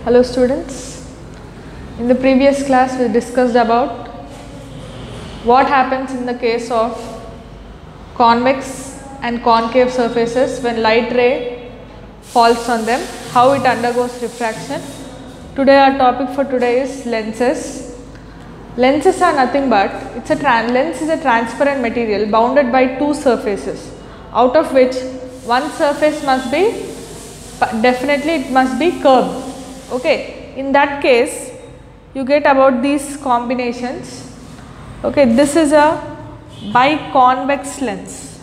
Hello students. In the previous class we discussed about what happens in the case of convex and concave surfaces when light ray falls on them, how it undergoes refraction. Today our topic for today is lenses. Lenses are nothing but lens is a transparent material bounded by two surfaces, out of which one surface must be curved. Okay, in that case you get about these combinations. Okay, this is a biconvex lens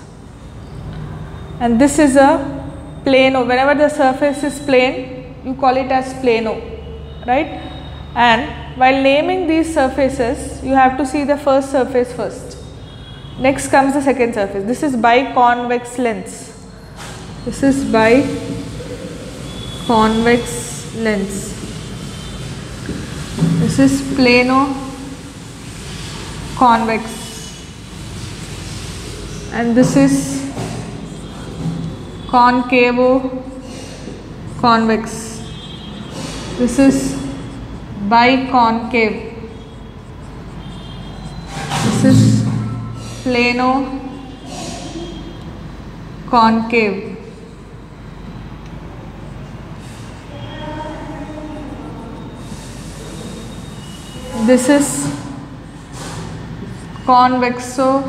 and this is a plano. Whenever the surface is plane, you call it as plano, right? And while naming these surfaces, you have to see the first surface first. Next comes the second surface. This is biconvex lens. This is biconvex lens. This is plano convex and this is concavo convex. This is biconcave. This is plano concave. This is convexo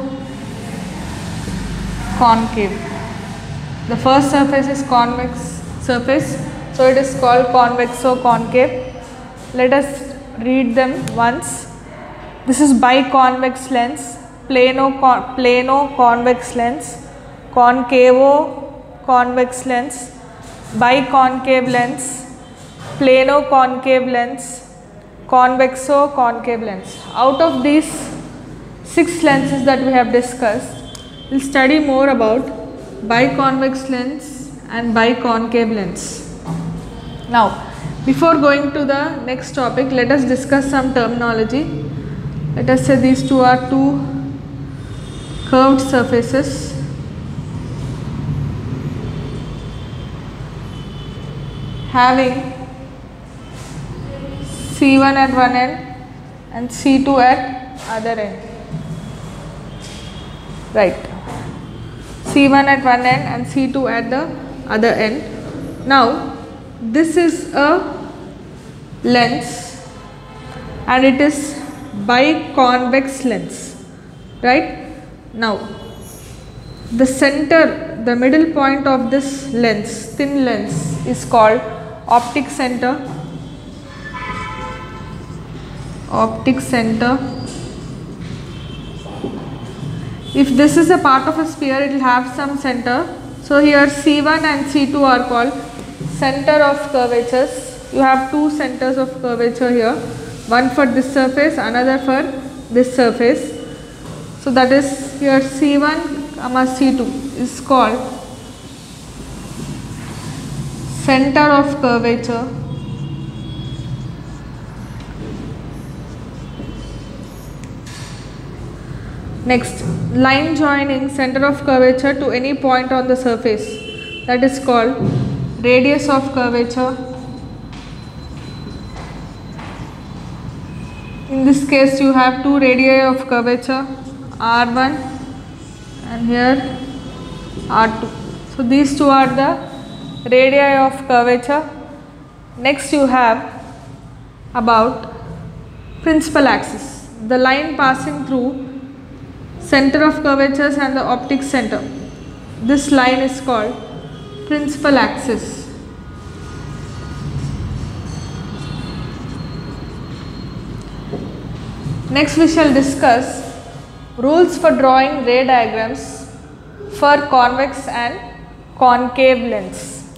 concave. The first surface is convex surface, so it is called convexo concave. Let us read them once. This is biconvex lens, plano convex lens, concavo convex lens, biconcave lens, plano concave lens, convexo concave lens. Out of these 6 lenses that we have discussed, we will study more about biconvex lens and biconcave lens. Now, before going to the next topic, let us discuss some terminology. Let us say these two are two curved surfaces having C1 at one end and C2 at other end. Right. C1 at one end and C2 at the other end. Now, this is a lens and it is biconvex lens, right? Now, the center, the middle point of this lens, thin lens, is called optic center. Optic center. If this is a part of a sphere, it will have some center. So here C1 and C2 are called center of curvatures. You have two centers of curvature here, one for this surface, another for this surface. So that is here C1, C2 is called center of curvature. Next, line joining center of curvature to any point on the surface, that is called radius of curvature. In this case, you have two radii of curvature, R1 and here R2. So these two are the radii of curvature. Next, you have about principal axis, the line passing through center of curvatures and the optic center. This line is called principal axis. Next we shall discuss rules for drawing ray diagrams for convex and concave lens.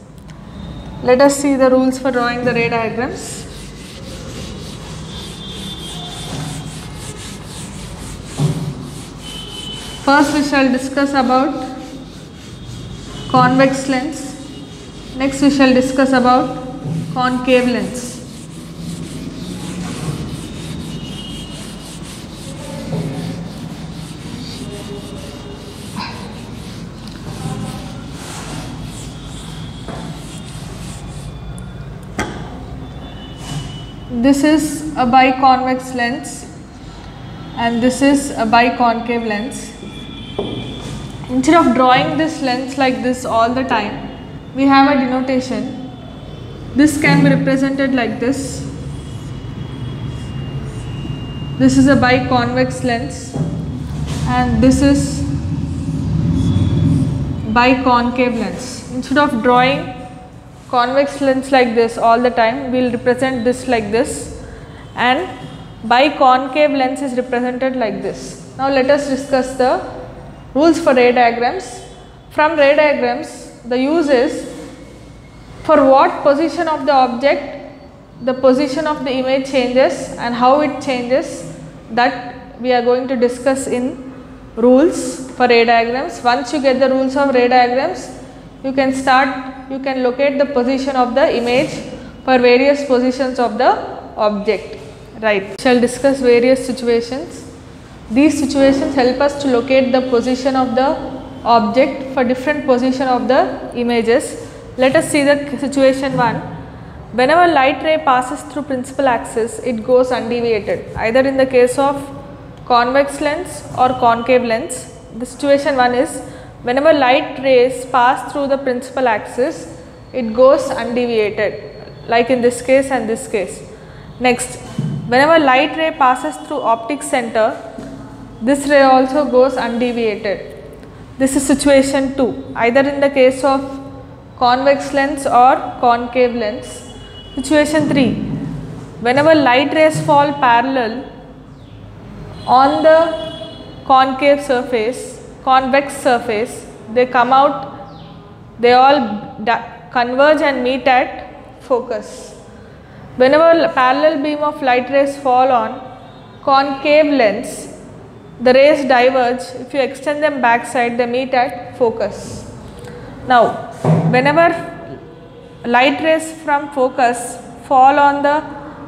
Let us see the rules for drawing the ray diagrams. First we shall discuss about convex lens. Next we shall discuss about concave lens. This is a biconvex lens and this is a biconcave lens. Instead of drawing this lens like this all the time, we have a denotation. This can be represented like this. This is a biconvex lens and this is biconcave lens. Instead of drawing convex lens like this all the time, we will represent this like this, and biconcave lens is represented like this. Now let us discuss the rules for ray diagrams. From ray diagrams, the use is for what position of the object the position of the image changes and how it changes, that we are going to discuss in rules for ray diagrams. Once you get the rules of ray diagrams, you can locate the position of the image for various positions of the object. Right. We shall discuss various situations. These situations help us to locate the position of the object for different position of the images. Let us see the situation 1. Whenever light ray passes through principal axis, it goes undeviated, either in the case of convex lens or concave lens. The situation 1 is whenever light rays pass through the principal axis, it goes undeviated, like in this case and this case. Next, whenever light ray passes through optic center, this ray also goes undeviated. This is situation 2, either in the case of convex lens or concave lens. Situation 3, whenever light rays fall parallel on the concave surface, convex surface, they come out, they all converge and meet at focus. Whenever parallel beam of light rays fall on concave lens, the rays diverge. If you extend them backside, they meet at focus. Now, whenever light rays from focus fall on the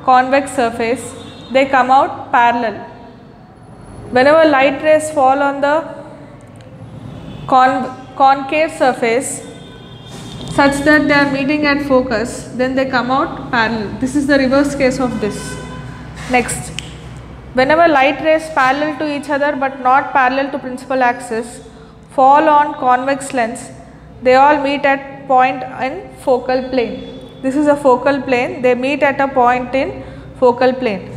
convex surface, they come out parallel. Whenever light rays fall on the concave surface such that they are meeting at focus, then they come out parallel. This is the reverse case of this. Next, whenever light rays parallel to each other but not parallel to principal axis fall on convex lens, they all meet at point in focal plane. This is a focal plane, they meet at a point in focal plane.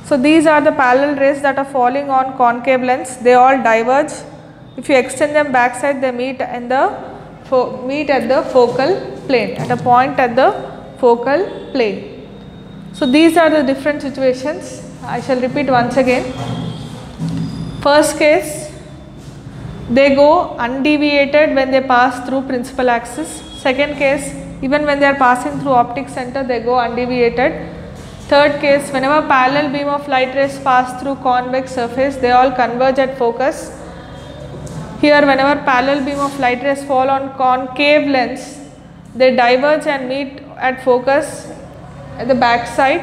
So these are the parallel rays that are falling on concave lens, they all diverge. If you extend them backside, they meet at the focal plane, at a point at the focal plane. So these are the different situations. I shall repeat once again. First case, they go undeviated when they pass through principal axis. Second case, even when they are passing through optic center, they go undeviated. Third case, whenever parallel beam of light rays pass through convex surface, they all converge at focus. Here, whenever parallel beam of light rays fall on concave lens, they diverge and meet at focus at the back side.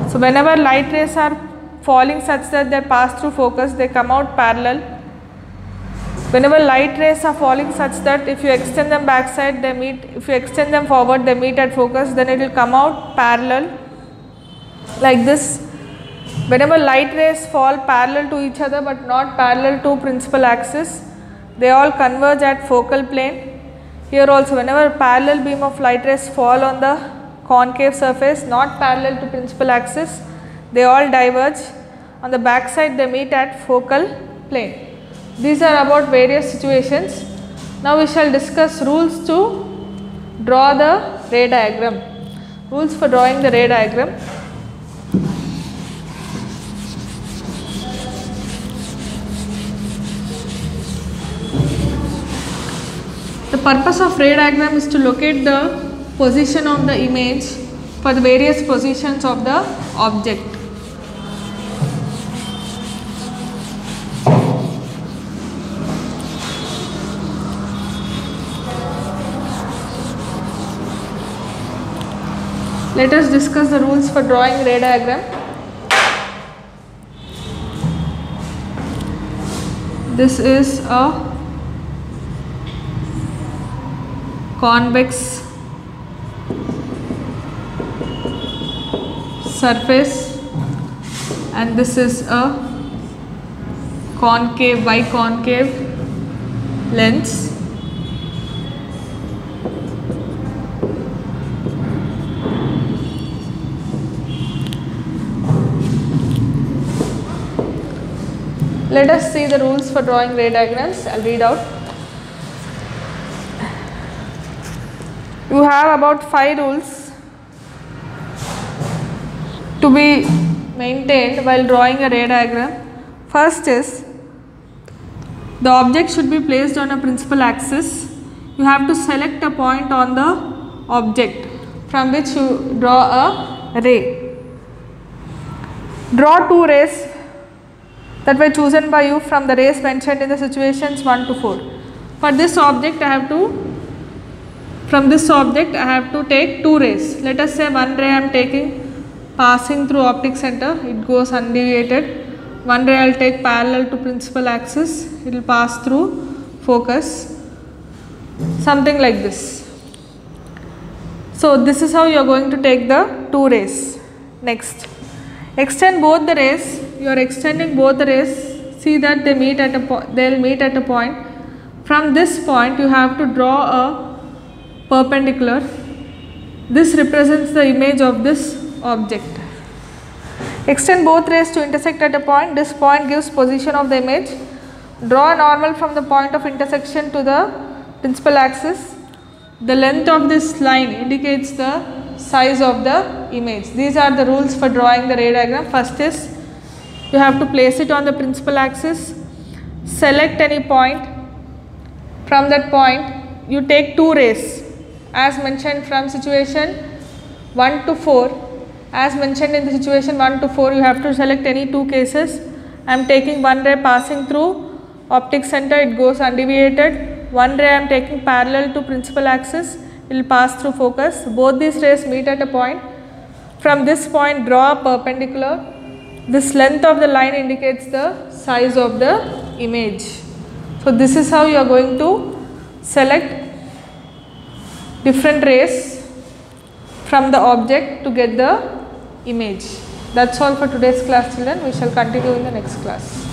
So whenever light rays are falling such that they pass through focus, they come out parallel. Whenever light rays are falling such that if you extend them backside, they meet, if you extend them forward, they meet at focus, then it will come out parallel like this. Whenever light rays fall parallel to each other but not parallel to principal axis, they all converge at focal plane. Here also, whenever parallel beam of light rays fall on the concave surface not parallel to principal axis, they all diverge. On the back side, they meet at focal plane. These are about various situations. Now we shall discuss rules to draw the ray diagram. Rules for drawing the ray diagram. The purpose of ray diagram is to locate the position of the image for the various positions of the object. Let us discuss the rules for drawing ray diagram. This is a convex surface and this is a concave biconcave lens. Let us see the rules for drawing ray diagrams. I'll read out. You have about 5 rules to be maintained while drawing a ray diagram. First is, the object should be placed on a principal axis. You have to select a point on the object from which you draw a ray. Draw 2 rays that were chosen by you from the rays mentioned in the situations 1 to 4. For this object from this object I have to take 2 rays. Let us say one ray I am taking passing through optic center, it goes undeviated. One ray I will take parallel to principal axis, it will pass through focus, something like this. So this is how you are going to take the 2 rays. Next, extend both the rays. You are extending both the rays. See that they will meet at a point. From this point you have to draw a perpendicular. This represents the image of this object. Extend both rays to intersect at a point. This point gives position of the image. Draw a normal from the point of intersection to the principal axis. The length of this line indicates the size of the image. These are the rules for drawing the ray diagram. First is, you have to place it on the principal axis. Select any point. From that point, you take 2 rays as mentioned from situation 1 to 4. As mentioned in the situation 1 to 4, you have to select any 2 cases. I am taking one ray passing through optic center, it goes undeviated. One ray I am taking parallel to principal axis, it will pass through focus. Both these rays meet at a point. From this point, draw a perpendicular. This length of the line indicates the size of the image. So this is how you are going to select different rays from the object to get the image. That's all for today's class, children. We shall continue in the next class.